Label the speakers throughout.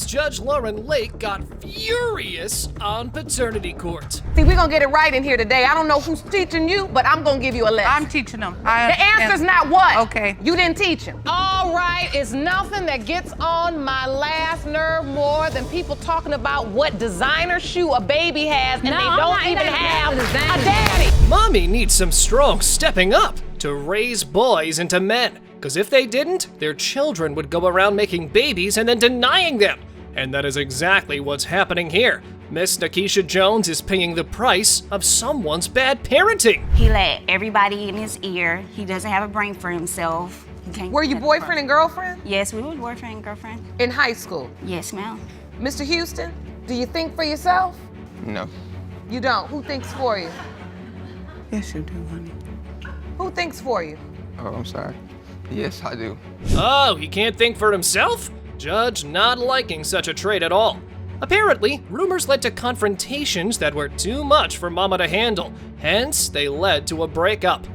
Speaker 1: seems Judge Lauren Lake got furious on paternity court.
Speaker 2: See, we're gonna get it right in here today. I don't know who's teaching you, but I'm gonna give you a lesson.
Speaker 3: I'm teaching them.
Speaker 2: The answer's not what?
Speaker 3: Okay.
Speaker 2: You didn't teach him.
Speaker 4: All right, it's nothing that gets on my last nerve more than people talking about what designer shoe a baby has and they don't even have a daddy.
Speaker 1: Mommy needs some strong stepping up to raise boys into men. Because if they didn't, their children would go around making babies and then denying them. And that is exactly what's happening here. Miss Nakisha Jones is paying the price of someone's bad parenting.
Speaker 5: He let everybody in his ear. He doesn't have a brain for himself.
Speaker 2: Were you boyfriend and girlfriend?
Speaker 5: Yes, we were boyfriend and girlfriend.
Speaker 2: In high school?
Speaker 5: Yes, ma'am.
Speaker 2: Mr. Houston, do you think for yourself?
Speaker 6: No.
Speaker 2: You don't. Who thinks for you?
Speaker 3: Yes, you do, honey.
Speaker 2: Who thinks for you?
Speaker 6: Oh, I'm sorry. Yes, I do.
Speaker 1: Oh, he can't think for himself? Judge not liking such a trait at all. Apparently, rumors led to confrontations that were too much for Mama to handle. Hence, they led to a breakup.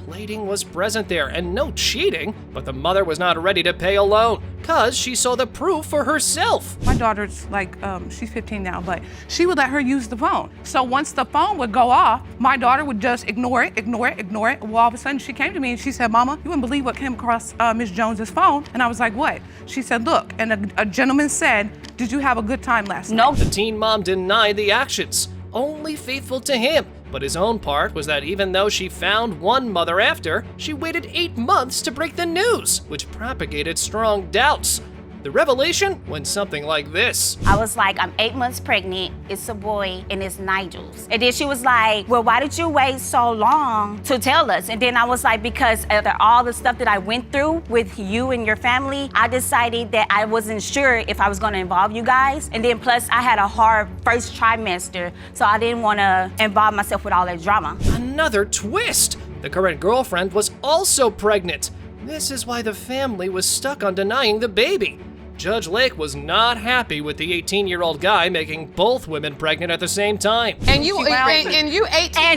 Speaker 1: Plating was present there and no cheating, but the mother was not ready to pay a loan, cause she saw the proof for herself.
Speaker 3: My daughter's like, she's 15 now, but she would let her use the phone. So once the phone would go off, my daughter would just ignore it. Well, all of a sudden she came to me and she said, Mama, you wouldn't believe what came across Miss Jones's phone. And I was like, what? She said, look, and a gentleman said, did you have a good time last night?
Speaker 5: Nope.
Speaker 1: The teen mom denied the actions, only faithful to him. But his own part was that even though she found one mother after, she waited 8 months to break the news, which propagated strong doubts. The revelation went something like this.
Speaker 5: I was like, I'm 8 months pregnant, it's a boy, and it's Nigel's. And then she was like, well, why did you wait so long to tell us? And then I was like, because after all the stuff that I went through with you and your family, I decided that I wasn't sure if I was gonna involve you guys. And then plus, I had a hard first trimester, so I didn't wanna involve myself with all that drama.
Speaker 1: Another twist! The current girlfriend was also pregnant. This is why the family was stuck on denying the baby. Judge Lake was not happy with the 18-year-old guy making both women pregnant at the same time.
Speaker 2: And you 18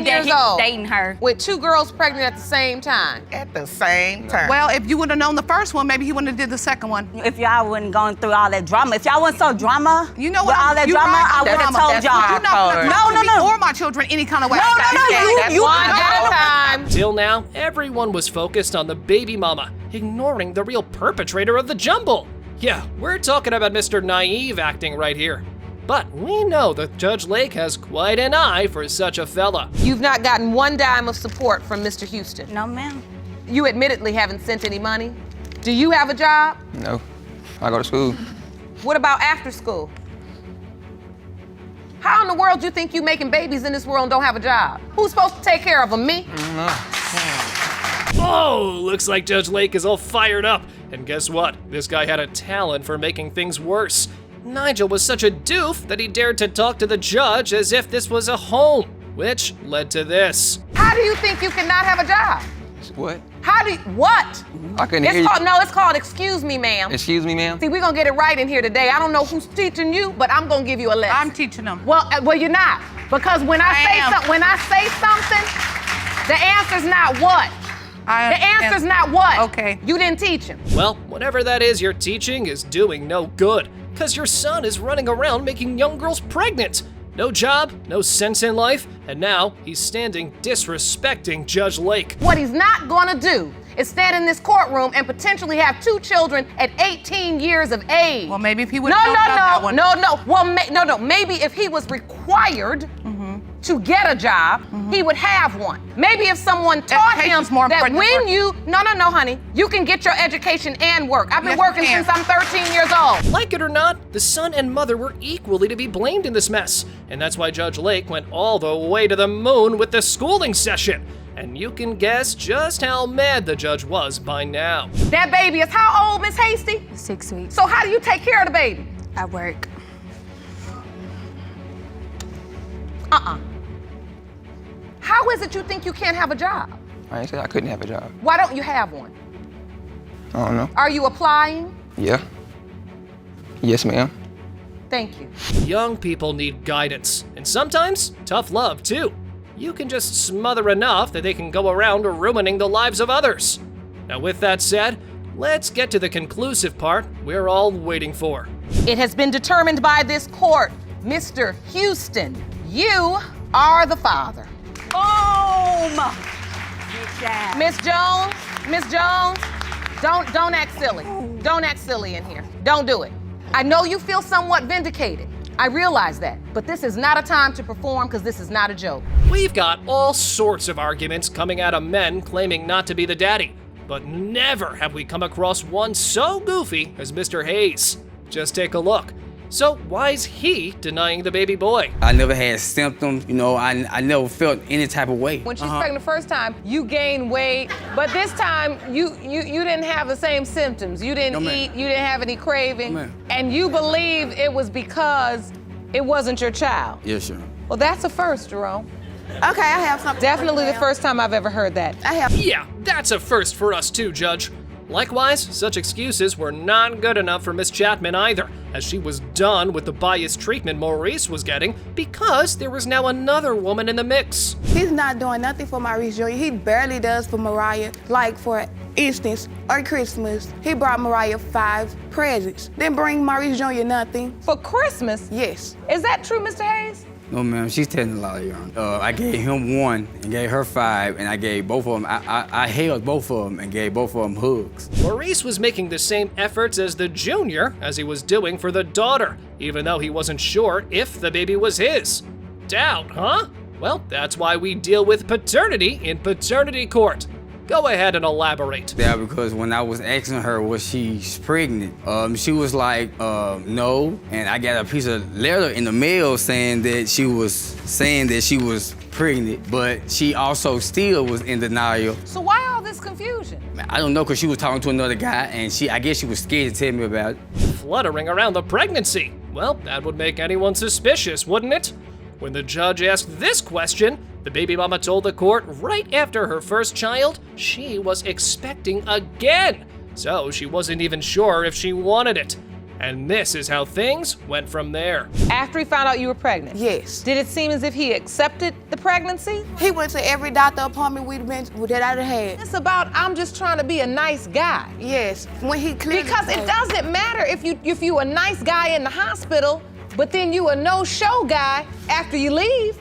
Speaker 2: years old
Speaker 5: dating her
Speaker 2: with 2 girls pregnant at the same time.
Speaker 7: At the same time.
Speaker 3: Well, if you would have known the first one, maybe he wouldn't have did the second one.
Speaker 5: If y'all wouldn't gone through all that drama, if y'all wasn't so drama,
Speaker 3: You know
Speaker 5: with
Speaker 3: what?
Speaker 5: all that
Speaker 3: You're
Speaker 5: drama,
Speaker 3: right.
Speaker 5: I would have told
Speaker 7: That's
Speaker 5: y'all.
Speaker 7: why I
Speaker 3: You're not
Speaker 7: told
Speaker 3: gonna
Speaker 7: her.
Speaker 3: talk
Speaker 5: No,
Speaker 3: to
Speaker 5: no,
Speaker 3: me
Speaker 5: no.
Speaker 3: or my children any kind of way.
Speaker 5: You
Speaker 2: One at a time.
Speaker 1: Till now, everyone was focused on the baby mama, ignoring the real perpetrator of the jumble. Yeah, we're talking about Mr. Naive acting right here. But we know that Judge Lake has quite an eye for such a fella.
Speaker 2: You've not gotten one dime of support from Mr. Houston.
Speaker 5: No, ma'am.
Speaker 2: You admittedly haven't sent any money. Do you have a job?
Speaker 6: No. I go to school.
Speaker 2: What about after school? How in the world do you think you making babies in this world and don't have a job? Who's supposed to take care of them, me?
Speaker 1: Oh, looks like Judge Lake is all fired up. And guess what? This guy had a talent for making things worse. Nigel was such a doof that he dared to talk to the judge as if this was a home, which led to this.
Speaker 2: How do you think you cannot have a job?
Speaker 6: What?
Speaker 2: What?
Speaker 6: I couldn't hear you.
Speaker 2: It's called excuse me, ma'am.
Speaker 6: Excuse me, ma'am?
Speaker 2: See, we're gonna get it right in here today. I don't know who's teaching you, but I'm gonna give you a lesson.
Speaker 3: I'm teaching them.
Speaker 2: Well, you're not. Because when I say something, the answer's not what. The answer's not what.
Speaker 3: Okay.
Speaker 2: You didn't teach him.
Speaker 1: Well, whatever that is you're teaching is doing no good, because your son is running around making young girls pregnant. No job, no sense in life, and now he's standing disrespecting Judge Lake.
Speaker 2: What he's not gonna do is stand in this courtroom and potentially have 2 children at 18 years of age.
Speaker 3: Well, maybe if he would have known about that one.
Speaker 2: No. Maybe if he was required to get a job, he would have one. Maybe if someone taught him that when you, no, honey, you can get your education and work. I've been working since I'm 13 years old.
Speaker 1: Like it or not, the son and mother were equally to be blamed in this mess. And that's why Judge Lake went all the way to the moon with the schooling session. And you can guess just how mad the judge was by now.
Speaker 2: That baby is how old, Miss Hasty?
Speaker 5: 6 weeks.
Speaker 2: So how do you take care of the baby?
Speaker 5: At work.
Speaker 2: How is it you think you can't have a job?
Speaker 6: I ain't say I couldn't have a job.
Speaker 2: Why don't you have one?
Speaker 6: I don't know.
Speaker 2: Are you applying?
Speaker 6: Yeah. Yes, ma'am.
Speaker 2: Thank you.
Speaker 1: Young people need guidance, and sometimes tough love too. You can just smother enough that they can go around ruining the lives of others. Now with that said, let's get to the conclusive part we're all waiting for.
Speaker 2: It has been determined by this court, Mr. Houston, you are the father.
Speaker 5: Boom!
Speaker 2: Miss Jones, don't act silly. Don't act silly in here. Don't do it. I know you feel somewhat vindicated. I realize that, but this is not a time to perform because this is not a joke.
Speaker 1: We've got all sorts of arguments coming out of men claiming not to be the daddy, but never have we come across one so goofy as Mr. Hayes. Just take a look. So why is he denying the baby boy?
Speaker 7: I never had symptoms, I never felt any type of way.
Speaker 4: When she's pregnant the first time, you gained weight, but this time you didn't have the same symptoms. You didn't eat, you didn't have any craving, and you believe it was because it wasn't your child.
Speaker 7: Yes, sir.
Speaker 4: Well, that's a first, Jerome.
Speaker 3: Okay, I have something.
Speaker 4: Definitely the first time I've ever heard that.
Speaker 1: Yeah, that's a first for us too, Judge. Likewise, such excuses were not good enough for Miss Chapman either, as she was done with the biased treatment Maurice was getting because there was now another woman in the mix.
Speaker 8: He's not doing nothing for Maurice Jr. He barely does for Mariah. Like, for instance, on Christmas, he brought Mariah 5 presents. Didn't bring Maurice Jr. nothing.
Speaker 4: For Christmas?
Speaker 8: Yes.
Speaker 4: Is that true, Mr. Hayes?
Speaker 7: No, ma'am, she's telling a lie, Your Honor. I gave him 1 and gave her 5, and I gave both of them, I held both of them and gave both of them hugs.
Speaker 1: Maurice was making the same efforts as the junior as he was doing for the daughter, even though he wasn't sure if the baby was his. Doubt, huh? Well, that's why we deal with paternity in paternity court. Go ahead and elaborate.
Speaker 7: Yeah, because when I was asking her was she pregnant, she was like, no. And I got a piece of letter in the mail saying that she was pregnant, but she also still was in denial.
Speaker 4: So why all this confusion?
Speaker 7: I don't know, because she was talking to another guy, and I guess she was scared to tell me about it.
Speaker 1: Fluttering around the pregnancy. Well, that would make anyone suspicious, wouldn't it? When the judge asked this question, the baby mama told the court right after her first child, she was expecting again. So she wasn't even sure if she wanted it. And this is how things went from there.
Speaker 4: After he found out you were pregnant?
Speaker 8: Yes.
Speaker 4: Did it seem as if he accepted the pregnancy?
Speaker 8: He went to every doctor appointment that I'd had.
Speaker 4: It's about, I'm just trying to be a nice guy.
Speaker 8: Yes. When he clearly
Speaker 4: Because it doesn't matter if you a nice guy in the hospital, but then you a no-show guy after you leave.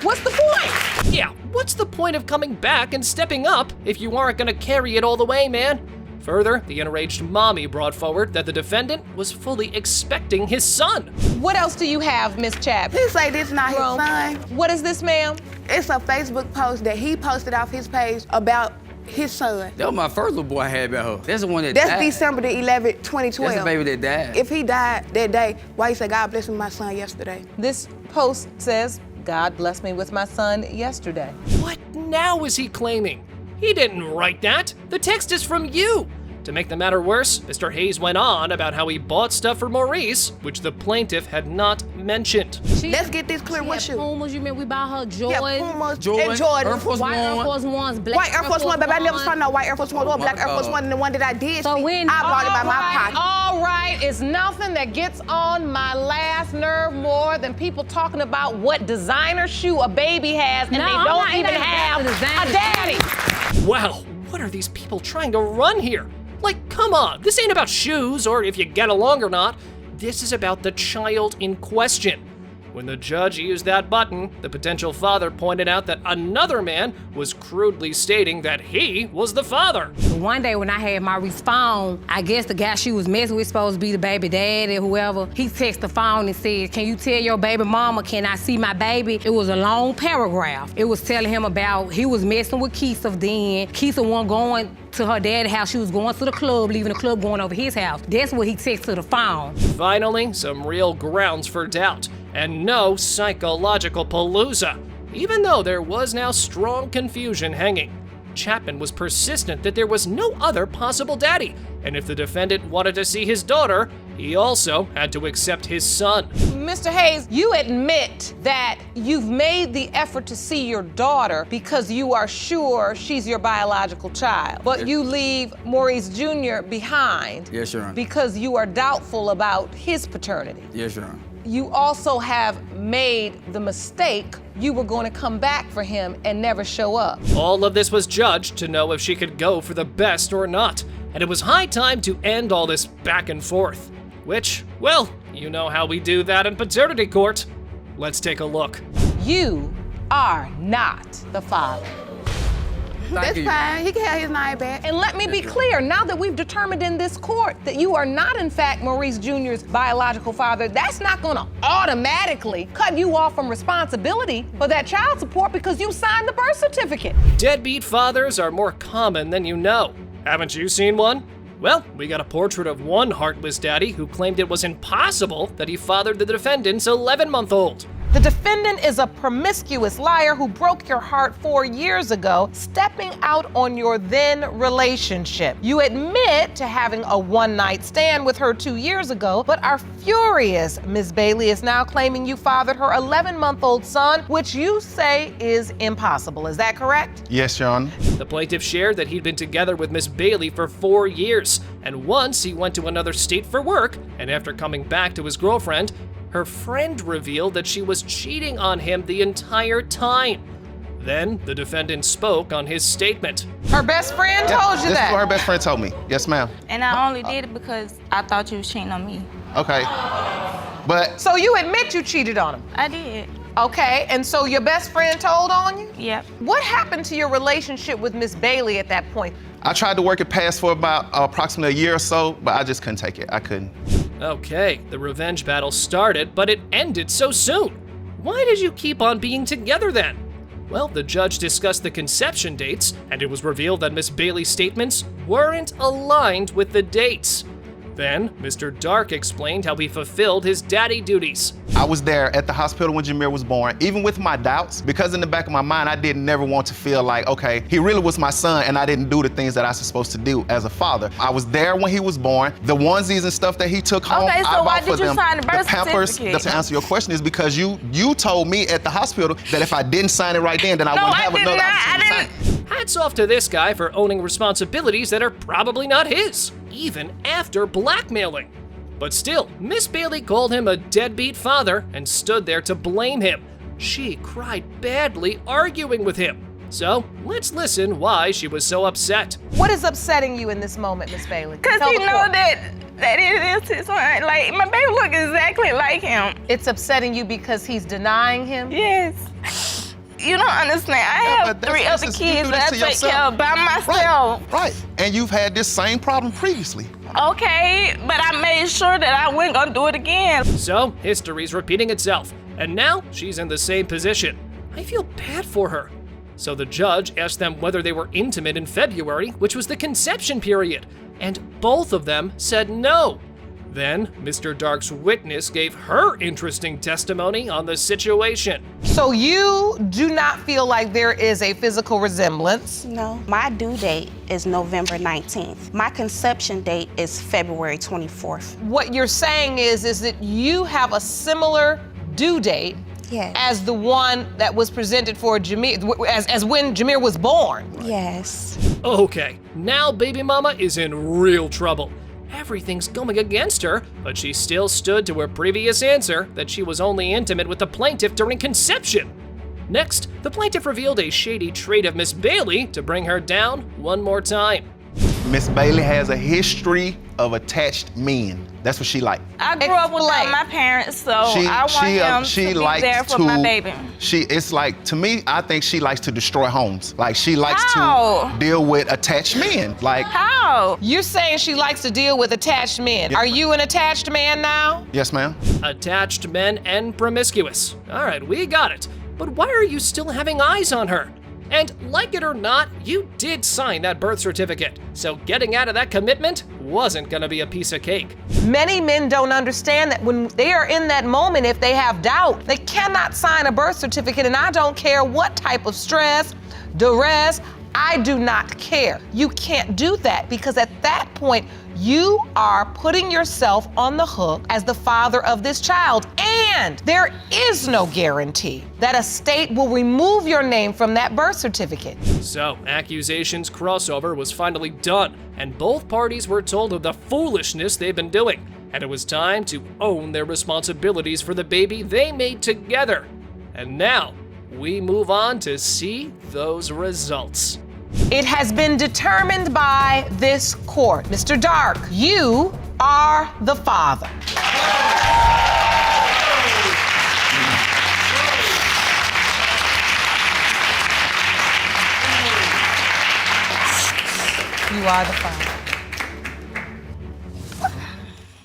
Speaker 4: What's the point?
Speaker 1: Yeah, what's the point of coming back and stepping up if you aren't gonna carry it all the way, man? Further, the enraged mommy brought forward that the defendant was fully expecting his son.
Speaker 4: What else do you have, Miss Chapman?
Speaker 8: He say this not his
Speaker 4: Jerome,
Speaker 8: son.
Speaker 4: what is this, ma'am?
Speaker 8: It's a Facebook post that he posted off his page about his son.
Speaker 7: That was my first little boy I had about her. That's the one that
Speaker 8: That's
Speaker 7: died.
Speaker 8: December the 11th, 2012.
Speaker 7: That's the baby that died.
Speaker 8: If he died that day, why he said, God bless me with my son yesterday?
Speaker 4: This post says, God blessed me with my son yesterday.
Speaker 1: What now is he claiming? He didn't write that. The text is from you. To make the matter worse, Mr. Hayes went on about how he bought stuff for Maurice, which the plaintiff had not mentioned.
Speaker 8: Let's get this clear. What shoe?
Speaker 9: Pumas, you mean we buy her Jordans?
Speaker 8: Yeah, Pumas
Speaker 7: Jordan,
Speaker 8: and Jordan.
Speaker 7: Air Force
Speaker 9: White Air
Speaker 7: One.
Speaker 9: Force Ones, black
Speaker 8: White Air Force One, baby. I never saw
Speaker 9: One.
Speaker 8: no white Air Force One or
Speaker 7: Oh,
Speaker 8: black
Speaker 7: my
Speaker 8: Air Force
Speaker 7: God.
Speaker 8: One. And the one that I did
Speaker 9: So
Speaker 8: see,
Speaker 9: when-
Speaker 8: I bought it by my pocket.
Speaker 4: All right, it's nothing that gets on my last nerve more than people talking about what designer shoe a baby has and
Speaker 9: No,
Speaker 4: they
Speaker 9: I'm
Speaker 4: don't
Speaker 9: not- it
Speaker 4: even
Speaker 9: ain't
Speaker 4: have
Speaker 9: about the designer
Speaker 4: a daddy.
Speaker 1: Wow, what are these people trying to run here? Like, come on, this ain't about shoes or if you get along or not. This is about the child in question. When the judge used that button, the potential father pointed out that another man was crudely stating that he was the father.
Speaker 9: One day when I had Maurice's phone, I guess the guy she was messing with supposed to be the baby daddy or whoever. He texted the phone and said, can you tell your baby mama, can I see my baby? It was a long paragraph. It was telling him about he was messing with Keisha then. Keisha wasn't going to her dad's house. She was going to the club, leaving the club, going over his house. That's what he texted to the phone.
Speaker 1: Finally, some real grounds for doubt, and no psychological palooza. Even though there was now strong confusion hanging, Chapman was persistent that there was no other possible daddy, and if the defendant wanted to see his daughter, he also had to accept his son.
Speaker 4: Mr. Hayes, you admit that you've made the effort to see your daughter because you are sure she's your biological child, but you leave Maurice Jr. behind
Speaker 7: Yes, Your Honor.
Speaker 4: because you are doubtful about his paternity.
Speaker 7: Yes, Your Honor.
Speaker 4: You also have made the mistake you were going to come back for him and never show up.
Speaker 1: All of this was judged to know if she could go for the best or not, and it was high time to end all this back and forth. Which, well, you know how we do that in paternity court. Let's take a look.
Speaker 4: You are not the father.
Speaker 8: That's fine. He can have his name back.
Speaker 4: And let me be clear, now that we've determined in this court that you are not, in fact, Maurice Jr.'s biological father, that's not gonna automatically cut you off from responsibility for that child support because you signed the birth certificate.
Speaker 1: Deadbeat fathers are more common than you know. Haven't you seen one? Well, we got a portrait of one heartless daddy who claimed it was impossible that he fathered the defendant's 11-month-old.
Speaker 2: The defendant is a promiscuous liar who broke your heart 4 years ago, stepping out on your then relationship. You admit to having a one-night stand with her 2 years ago, but are furious Ms. Bailey is now claiming you fathered her 11-month-old son, which you say is impossible. Is that correct?
Speaker 10: Yes, Your Honor.
Speaker 1: The plaintiff shared that he'd been together with Miss Bailey for 4 years, and once he went to another state for work, and after coming back to his girlfriend, her friend revealed that she was cheating on him the entire time. Then the defendant spoke on his statement.
Speaker 2: Her best friend told you
Speaker 10: This
Speaker 2: that?
Speaker 10: is what her best friend told me. Yes, ma'am.
Speaker 5: And I only did it because I thought you was cheating on me.
Speaker 10: Okay. But
Speaker 2: So you admit you cheated on him?
Speaker 5: I did.
Speaker 2: Okay, and so your best friend told on you?
Speaker 5: Yep.
Speaker 2: What happened to your relationship with Miss Bailey at that point?
Speaker 10: I tried to work it past for about approximately a year or so, but I just couldn't take it. I couldn't.
Speaker 1: Okay, the revenge battle started, but it ended so soon. Why did you keep on being together then? Well, the judge discussed the conception dates, and it was revealed that Miss Bailey's statements weren't aligned with the dates. Then, Mr. Dark explained how he fulfilled his daddy duties.
Speaker 10: I was there at the hospital when Jameer was born, even with my doubts, because in the back of my mind, I didn't never want to feel like, okay, he really was my son and I didn't do the things that I was supposed to do as a father. I was there when he was born. The onesies and stuff that he took home,
Speaker 5: Okay, so
Speaker 10: I
Speaker 5: why
Speaker 10: bought for
Speaker 5: did you
Speaker 10: them.
Speaker 5: sign the birth
Speaker 10: Pampers,
Speaker 5: certificate?
Speaker 10: to answer your question is because you told me at the hospital that if I didn't sign it right then I wouldn't have another opportunity to sign it.
Speaker 1: Hats off to this guy for owning responsibilities that are probably not his, even after blackmailing. But still, Miss Bailey called him a deadbeat father and stood there to blame him. She cried badly arguing with him. So let's listen why she was so upset.
Speaker 2: What is upsetting you in this moment, Miss Bailey?
Speaker 5: Because
Speaker 2: Tell
Speaker 5: you
Speaker 2: the
Speaker 5: know
Speaker 2: court.
Speaker 5: that it is his son. Like, my baby look exactly like him.
Speaker 2: It's upsetting you because he's denying him?
Speaker 5: Yes. You don't understand. I have
Speaker 10: But
Speaker 5: 3 other
Speaker 10: you do
Speaker 5: kids
Speaker 10: this
Speaker 5: that I
Speaker 10: to
Speaker 5: take
Speaker 10: yourself.
Speaker 5: care of by myself.
Speaker 10: Right. And you've had this same problem previously.
Speaker 5: Okay, but I made sure that I wasn't gonna do it again.
Speaker 1: So, history's repeating itself, and now she's in the same position. I feel bad for her. So the judge asked them whether they were intimate in February, which was the conception period, and both of them said no. Then, Mr. Dark's witness gave her interesting testimony on the situation.
Speaker 2: So you do not feel like there is a physical resemblance?
Speaker 11: No. My due date is November 19th. My conception date is February 24th.
Speaker 2: What you're saying is that you have a similar due date
Speaker 11: Yes.
Speaker 2: as the one that was presented for Jameer, as when Jameer was born.
Speaker 11: Yes.
Speaker 1: Okay, now baby mama is in real trouble. Everything's going against her, but she still stood to her previous answer that she was only intimate with the plaintiff during conception. Next, the plaintiff revealed a shady trait of Miss Bailey to bring her down one more time.
Speaker 10: Miss Bailey has a history of attached men. That's what she likes.
Speaker 5: I grew up without
Speaker 2: Explain.
Speaker 5: my parents, so I want him to be there for my baby.
Speaker 10: It's like, to me, I think she likes to destroy homes. Like, she likes
Speaker 5: How?
Speaker 10: to deal with attached men. Like,
Speaker 5: How?
Speaker 2: You're saying she likes to deal with attached men.
Speaker 10: Yeah.
Speaker 2: Are you an attached man now?
Speaker 10: yes, ma'am.
Speaker 1: Attached men and promiscuous. All right, we got it. But why are you still having eyes on her? And like it or not, you did sign that birth certificate. So getting out of that commitment wasn't gonna be a piece of cake.
Speaker 2: Many men don't understand that when they are in that moment, if they have doubt, they cannot sign a birth certificate, and I don't care what type of stress, duress, I do not care. You can't do that because at that point, you are putting yourself on the hook as the father of this child. And there is no guarantee that a state will remove your name from that birth certificate.
Speaker 1: So, accusations crossover was finally done, and both parties were told of the foolishness they've been doing, and it was time to own their responsibilities for the baby they made together. And now, we move on to see those results.
Speaker 2: It has been determined by this court. Mr. Dark, you are the father. You are the father.